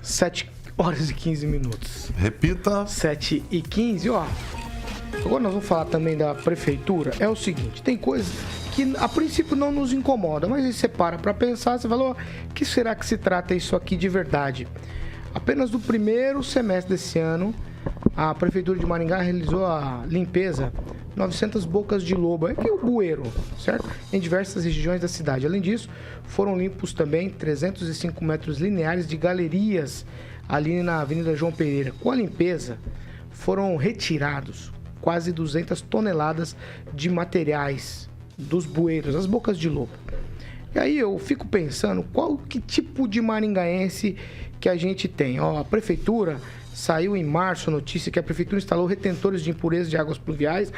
7 horas e 15 minutos. Repita. 7h15, ó. Agora nós vamos falar também da prefeitura. É o seguinte, tem coisas que a princípio não nos incomoda, mas aí você para pensar, você falou, que será que se trata isso aqui de verdade? Apenas no primeiro semestre desse ano, a prefeitura de Maringá realizou a limpeza 900 bocas de lobo, é que é o bueiro, certo? Em diversas regiões da cidade. Além disso, foram limpos também 305 metros lineares de galerias ali na Avenida João Pereira. Com a limpeza, foram retirados quase 200 toneladas de materiais dos bueiros, as bocas de lobo. E aí eu fico pensando, que tipo de maringaense que a gente tem? Ó, a prefeitura, saiu em março a notícia que a prefeitura instalou retentores de impureza de águas pluviais.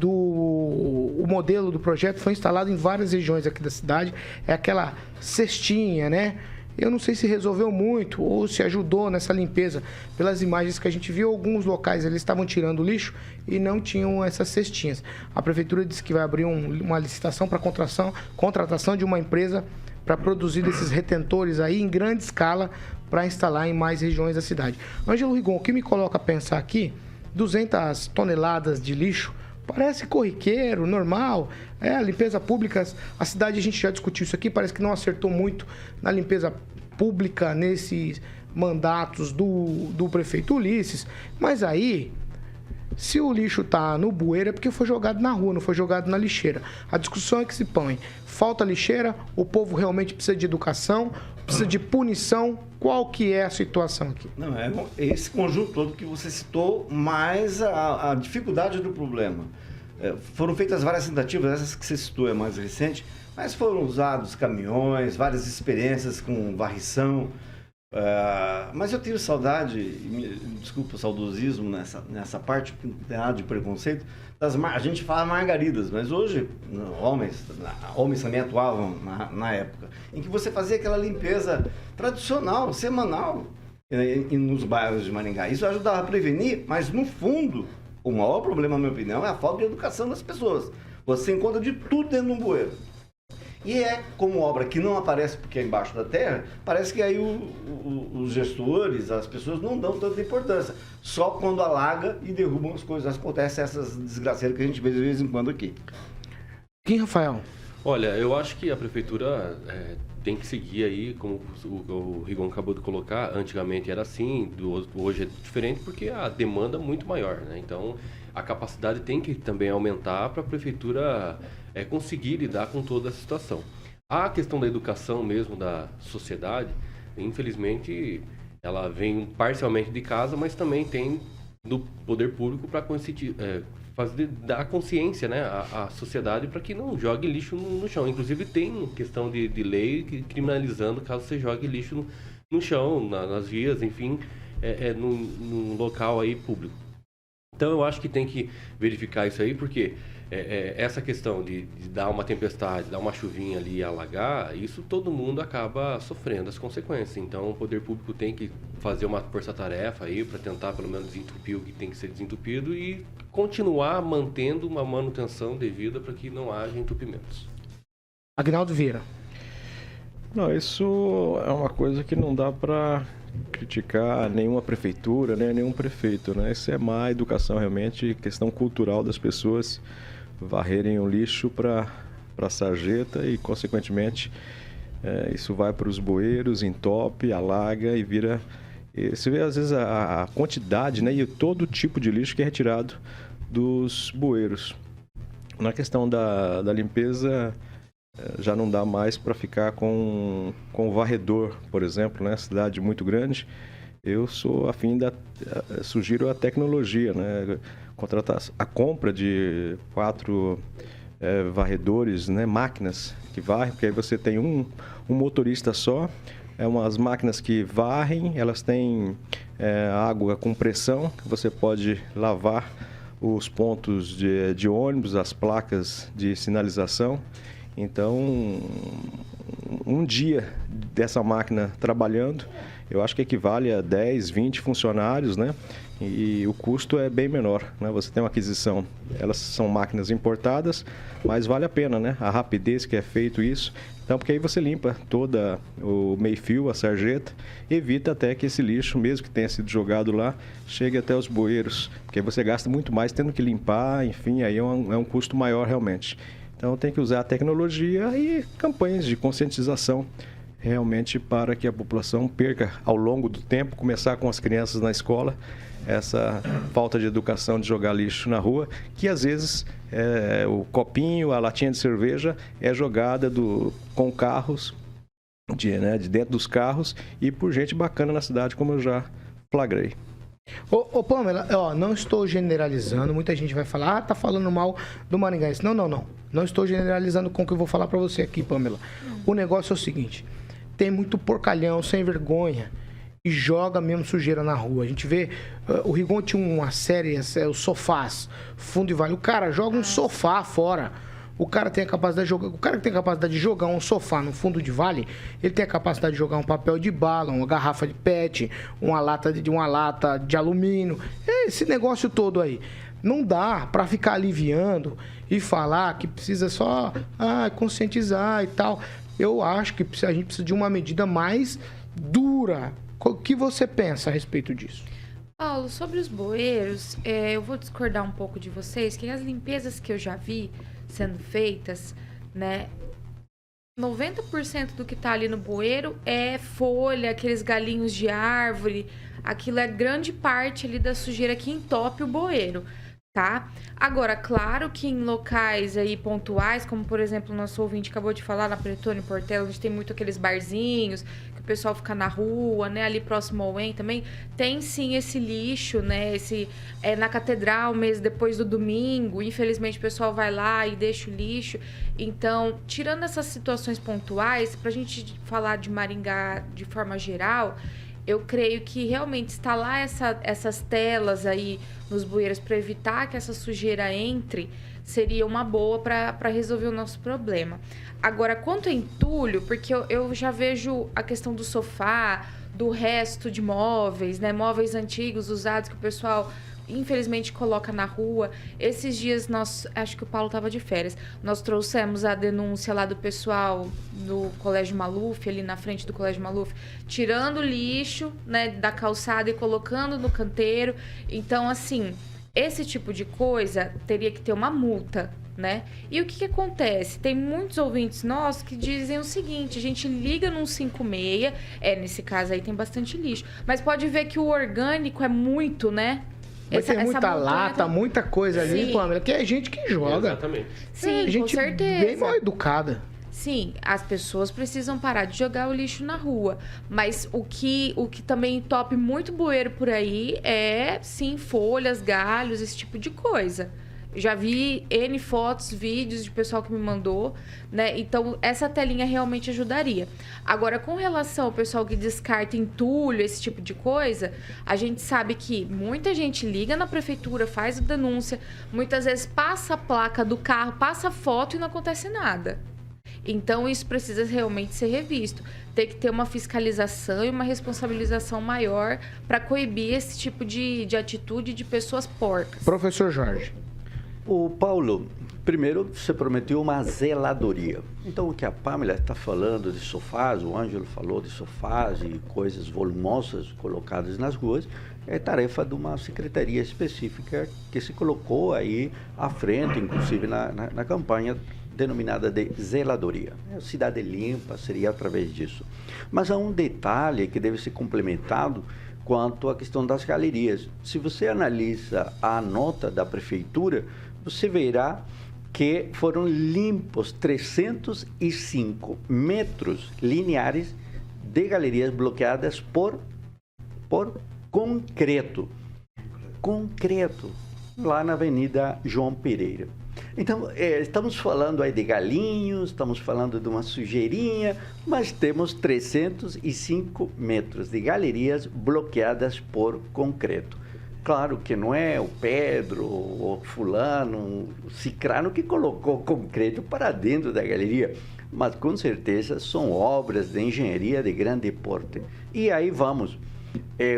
O modelo do projeto foi instalado em várias regiões aqui da cidade. É aquela cestinha, né? Eu não sei se resolveu muito ou se ajudou nessa limpeza. Pelas imagens que a gente viu, alguns locais eles estavam tirando lixo e não tinham essas cestinhas. A prefeitura disse que vai abrir uma licitação para contratação de uma empresa para produzir esses retentores aí em grande escala para instalar em mais regiões da cidade. Ângelo Rigon, o que me coloca a pensar aqui, 200 toneladas de lixo, parece corriqueiro, normal. A limpeza pública, a cidade, a gente já discutiu isso aqui, parece que não acertou muito na limpeza pública nesses mandatos do prefeito Ulisses. Mas aí, se o lixo está no bueiro é porque foi jogado na rua, não foi jogado na lixeira. A discussão é que se põe, falta lixeira, o povo realmente precisa de educação, precisa de punição. Qual que é a situação aqui? Não, é esse conjunto todo que você citou, mais a dificuldade do problema. Foram feitas várias tentativas, essas que você citou é mais recente, mas foram usados caminhões, várias experiências com varrição. Mas eu tenho saudade, desculpa o saudosismo nessa parte, não tem nada de preconceito, a gente fala margaridas, mas hoje, homens também atuavam na época, em que você fazia aquela limpeza tradicional, semanal, nos bairros de Maringá. Isso ajudava a prevenir, mas no fundo, o maior problema, na minha opinião, é a falta de educação das pessoas. Você encontra de tudo dentro de um bueiro. E como obra que não aparece porque é embaixo da terra, parece que aí os gestores, as pessoas não dão tanta importância. Só quando alaga e derrubam as coisas. Acontecem essas desgraceiras que a gente vê de vez em quando aqui. Quem, Rafael? Olha, eu acho que a prefeitura tem que seguir aí, como o Rigon acabou de colocar, antigamente era assim, hoje é diferente porque a demanda é muito maior, né? Então, a capacidade tem que também aumentar para a prefeitura conseguir lidar com toda a situação. A questão da educação mesmo da sociedade, infelizmente, ela vem parcialmente de casa, mas também tem do poder público para dar consciência, né, à sociedade para que não jogue lixo no chão. Inclusive tem questão de lei criminalizando caso você jogue lixo no chão, nas vias, enfim, num local aí público. Então eu acho que tem que verificar isso aí, porque essa questão de dar uma tempestade, dar uma chuvinha ali e alagar, isso todo mundo acaba sofrendo as consequências. Então o poder público tem que fazer uma força-tarefa aí para tentar pelo menos desentupir o que tem que ser desentupido e continuar mantendo uma manutenção devida para que não haja entupimentos. Aguinaldo Vieira. Não, isso é uma coisa que não dá para criticar nenhuma prefeitura, né, nenhum prefeito, né? Isso é má educação realmente, questão cultural das pessoas varrerem o lixo para a sarjeta e, consequentemente, isso vai para os bueiros, entope, alaga e vira... Você vê, às vezes, a quantidade, né, e todo tipo de lixo que é retirado dos bueiros. Na questão da limpeza, já não dá mais para ficar com o varredor, por exemplo, né? Cidade muito grande, eu sou afim sugiro a tecnologia, né? Contratar a compra de 4 varredores, né? Máquinas que varrem, porque aí você tem um motorista só, umas máquinas que varrem, elas têm água com pressão, que você pode lavar os pontos de ônibus, as placas de sinalização. Então, um dia dessa máquina trabalhando, eu acho que equivale a 10, 20 funcionários, né? E o custo é bem menor, né? Você tem uma aquisição, elas são máquinas importadas, mas vale a pena, né? A rapidez que é feito isso. Então, porque aí você limpa toda o meio-fio, a sarjeta, evita até que esse lixo, mesmo que tenha sido jogado lá, chegue até os bueiros, porque aí você gasta muito mais tendo que limpar, enfim, aí é um custo maior realmente. Então, tem que usar a tecnologia e campanhas de conscientização realmente para que a população perca ao longo do tempo, começar com as crianças na escola, essa falta de educação de jogar lixo na rua, que às vezes o copinho, a latinha de cerveja é jogada com carros, de dentro dos carros e por gente bacana na cidade, como eu já flagrei. Ô Pamela, não estou generalizando, muita gente vai falar, tá falando mal do maringaense. Não estou generalizando com o que eu vou falar para você aqui, Pamela. O negócio é o seguinte, tem muito porcalhão, sem vergonha, e joga mesmo sujeira na rua. A gente vê, o Rigon tinha uma série, os sofás, fundo e vale. O cara joga um sofá fora. O cara tem a capacidade de jogar um sofá no fundo de vale, ele tem a capacidade de jogar um papel de bala, uma garrafa de PET, uma lata de alumínio, esse negócio todo aí. Não dá para ficar aliviando e falar que precisa só conscientizar e tal. Eu acho que a gente precisa de uma medida mais dura. O que você pensa a respeito disso? Paulo, sobre os bueiros, eu vou discordar um pouco de vocês, que as limpezas que eu já vi sendo feitas, né, 90% do que tá ali no bueiro é folha, aqueles galinhos de árvore, aquilo é grande parte ali da sujeira que entope o bueiro, tá? Agora, claro que em locais aí pontuais, como por exemplo o nosso ouvinte acabou de falar, na Pretônio Portela, onde tem muito aqueles barzinhos, que o pessoal fica na rua, né, ali próximo ao UEM também, tem sim esse lixo, né, na catedral mesmo, depois do domingo, infelizmente o pessoal vai lá e deixa o lixo. Então, tirando essas situações pontuais, pra gente falar de Maringá de forma geral, eu creio que realmente instalar essas telas aí nos bueiros para evitar que essa sujeira entre seria uma boa para resolver o nosso problema. Agora, quanto a entulho, porque eu já vejo a questão do sofá, do resto de móveis, né? Móveis antigos, usados, que o pessoal infelizmente coloca na rua. Esses dias acho que o Paulo estava de férias, nós trouxemos a denúncia lá do pessoal do Colégio Maluf, ali na frente do Colégio Maluf, tirando o lixo, né, da calçada e colocando no canteiro. Então, assim, esse tipo de coisa teria que ter uma multa, né? E o que acontece? Tem muitos ouvintes nossos que dizem o seguinte: a gente liga num 56, nesse caso aí tem bastante lixo, mas pode ver que o orgânico é muito, né? Mas tem muita lata, muita coisa ali, Pamela, que é gente que joga. Exatamente. Sim, gente com certeza. Bem mal educada. Sim, as pessoas precisam parar de jogar o lixo na rua. Mas o que também entope muito bueiro por aí é, sim, folhas, galhos, esse tipo de coisa. Já vi N fotos, vídeos de pessoal que me mandou, né? Então, essa telinha realmente ajudaria. Agora, com relação ao pessoal que descarta entulho, esse tipo de coisa, a gente sabe que muita gente liga na prefeitura, faz a denúncia, muitas vezes passa a placa do carro, passa a foto e não acontece nada. Então, isso precisa realmente ser revisto. Tem que ter uma fiscalização e uma responsabilização maior para coibir esse tipo de atitude de pessoas porcas. Professor Jorge. O Paulo, primeiro você prometeu uma zeladoria. Então, o que a Pamela está falando de sofás, o Ângelo falou de sofás e coisas volumosas colocadas nas ruas, é tarefa de uma secretaria específica que se colocou aí à frente, inclusive na campanha denominada de zeladoria. Cidade limpa seria através disso. Mas há um detalhe que deve ser complementado quanto à questão das galerias. Se você analisa a nota da prefeitura, você verá que foram limpos 305 metros lineares de galerias bloqueadas por concreto. Concreto, lá na Avenida João Pereira. Então, estamos falando aí de galinhos, estamos falando de uma sujeirinha, mas temos 305 metros de galerias bloqueadas por concreto. Claro que não é o Pedro, o fulano, o cicrano que colocou concreto para dentro da galeria, mas com certeza são obras de engenharia de grande porte. E aí vamos.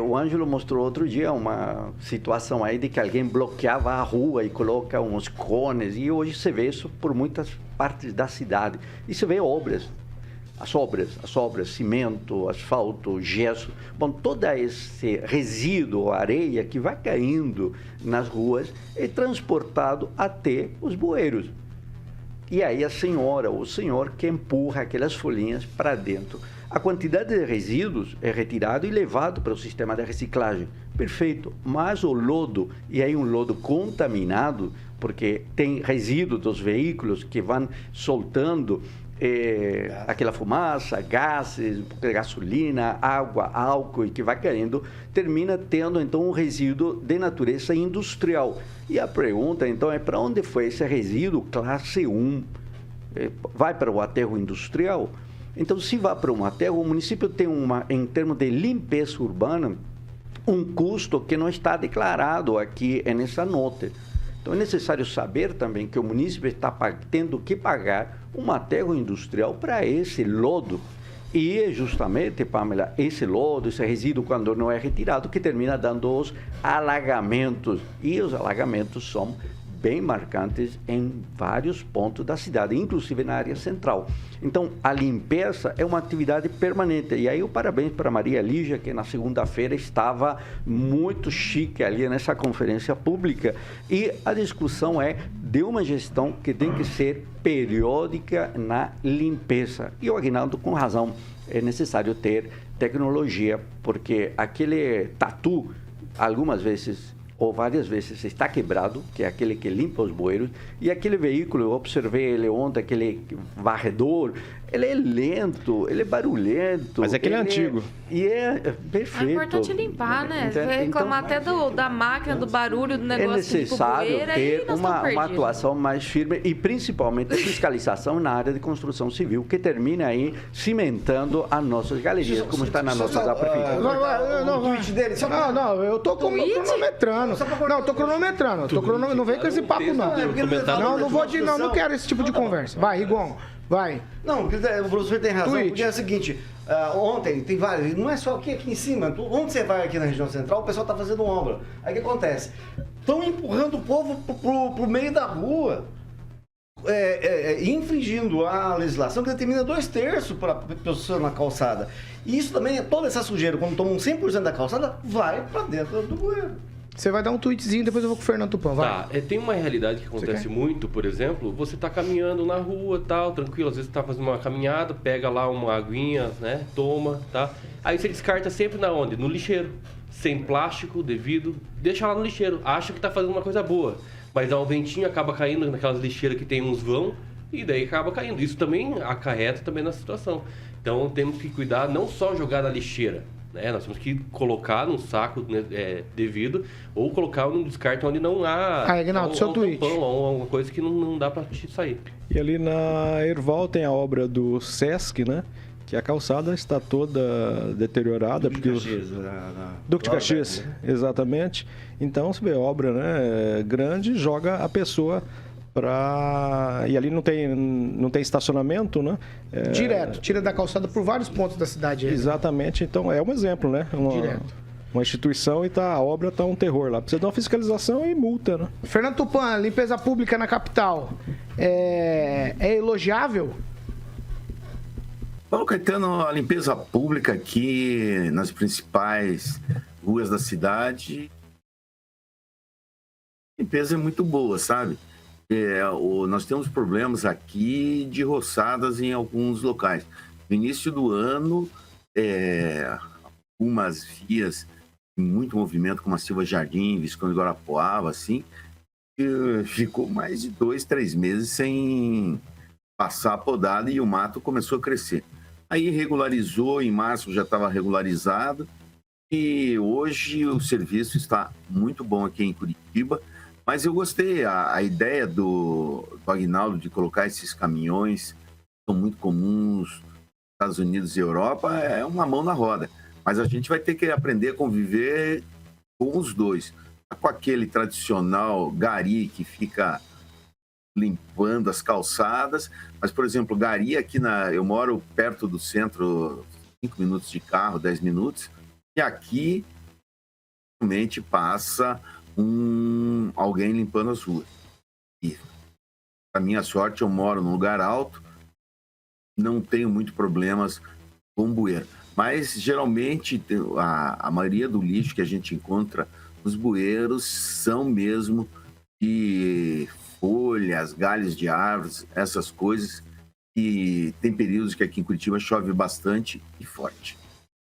O Ângelo mostrou outro dia uma situação aí de que alguém bloqueava a rua e coloca uns cones, e hoje você vê isso por muitas partes da cidade. E você vê as obras, cimento, asfalto, gesso. Bom, todo esse resíduo, areia que vai caindo nas ruas é transportado até os bueiros. E aí a senhora ou o senhor que empurra aquelas folhinhas para dentro. A quantidade de resíduos é retirado e levado para o sistema de reciclagem. Perfeito, mas o lodo, e aí um lodo contaminado, porque tem resíduos dos veículos que vão soltando aquela fumaça, gases, gasolina, água, álcool, e que vai caindo, termina tendo então um resíduo de natureza industrial. E a pergunta então é: para onde foi esse resíduo classe 1? Vai para o aterro industrial? Então, se vai para um aterro, o município tem em termos de limpeza urbana, um custo que não está declarado aqui nessa nota. Então, é necessário saber também que o município está tendo que pagar um aterro industrial para esse lodo. E justamente, Pamela, esse lodo, esse resíduo, quando não é retirado, que termina dando os alagamentos. E os alagamentos são bem marcantes em vários pontos da cidade, inclusive na área central. Então, a limpeza é uma atividade permanente. E aí, o parabéns para a Maria Lígia, que na segunda-feira estava muito chique ali nessa conferência pública. E a discussão é de uma gestão que tem que ser periódica na limpeza. E o Aguinaldo, com razão, é necessário ter tecnologia, porque aquele tatu, algumas vezes ou várias vezes está quebrado, que é aquele que limpa os bueiros, e aquele veículo, eu observei ele ontem, aquele varredor, ele é lento, ele é barulhento. Mas aquele é antigo. E é perfeito. É importante limpar, né? Você vai reclamar até da máquina, do barulho, do negócio. É necessário ter uma uma atuação mais firme e principalmente fiscalização na área de construção civil, que termina aí cimentando as nossas galerias, como está na nota da prefeitura. Não, eu tô cronometrando. Não, eu tô cronometrando. Não vem com esse papo, não. Não quero esse tipo de conversa. Vai, Rigon. Vai. Não, o professor tem razão, Tweet. porque é o seguinte, ontem tem vários, não é só aqui em cima, onde você vai aqui na região central, o pessoal está fazendo obra. Aí o que acontece? Estão empurrando o povo pro meio da rua, infringindo a legislação que determina 2/3 para a pessoa na calçada. E isso também, toda essa sujeira, quando toma 100% da calçada, vai para dentro do bueiro. Você vai dar um tweetzinho, depois eu vou com o Fernando Tupan, vai. Tá, tem uma realidade que acontece muito, por exemplo, você tá caminhando na rua, tal, tranquilo, às vezes você tá fazendo uma caminhada, pega lá uma aguinha, né, toma, tá? Aí você descarta sempre na onde? No lixeiro, sem plástico devido, deixa lá no lixeiro, acha que tá fazendo uma coisa boa, mas dá um ventinho, acaba caindo naquelas lixeiras que tem uns vão, e daí acaba caindo. Isso também acarreta também na situação. Então temos que cuidar, não só jogar na lixeira, né? Nós temos que colocar num saco, né, devido, ou colocar num descarte onde não há Aguinaldo, seu tweet. tampão, ou alguma coisa que não dá para sair. E ali na Erval tem a obra do Sesc, né? Que a calçada está toda deteriorada. Duque de Caxias, exatamente. Então, você vê obra, né, grande, joga a pessoa para... E ali não tem estacionamento, né? Direto, tira da calçada por vários pontos da cidade. Exatamente, então é um exemplo, né? Direto. Uma instituição e a obra está um terror lá. Precisa de uma fiscalização e multa, né? Fernando Tupan, limpeza pública na capital é elogiável? Paulo Caetano, a limpeza pública aqui nas principais ruas da cidade, a limpeza é muito boa, sabe? Nós temos problemas aqui de roçadas em alguns locais. No início do ano, algumas vias de muito movimento, como a Silva Jardim, Visconde Guarapuava, assim, ficou mais de 2, 3 meses sem passar a podada e o mato começou a crescer. Aí regularizou, em março já estava regularizado e hoje o serviço está muito bom aqui em Curitiba. Mas eu gostei, a ideia do Aguinaldo de colocar esses caminhões, que são muito comuns nos Estados Unidos e Europa, é uma mão na roda. Mas a gente vai ter que aprender a conviver com os dois. Com aquele tradicional gari que fica limpando as calçadas, mas, por exemplo, Gari, eu moro perto do centro, 5 minutos de carro, 10 minutos, e aqui realmente passa alguém limpando as ruas. E, para minha sorte, eu moro num lugar alto, não tenho muito problemas com bueiro. Mas, geralmente, a maioria do lixo que a gente encontra nos bueiros são mesmo de folhas, galhos de árvores, essas coisas. E tem períodos que aqui em Curitiba chove bastante e forte.